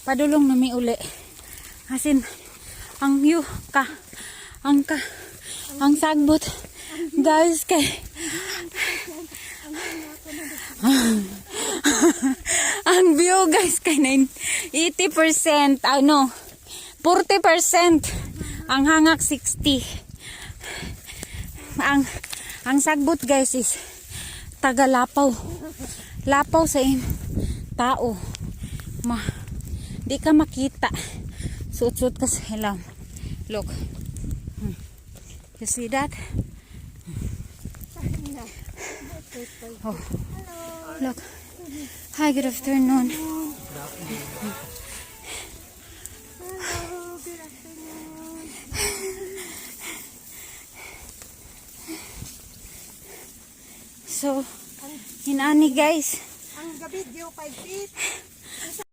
padulong na mi uli. Asin ang view ang sagbot guys kay ang view guys kay 80% 40% ang hangak 60. Ang sagbot guys is taga Lapaw sa tao di ka makita suot ka sa hilam. Look, you see that? Oh, look. Hi, good afternoon. So, hinani guys. Ang gabi, 5 feet.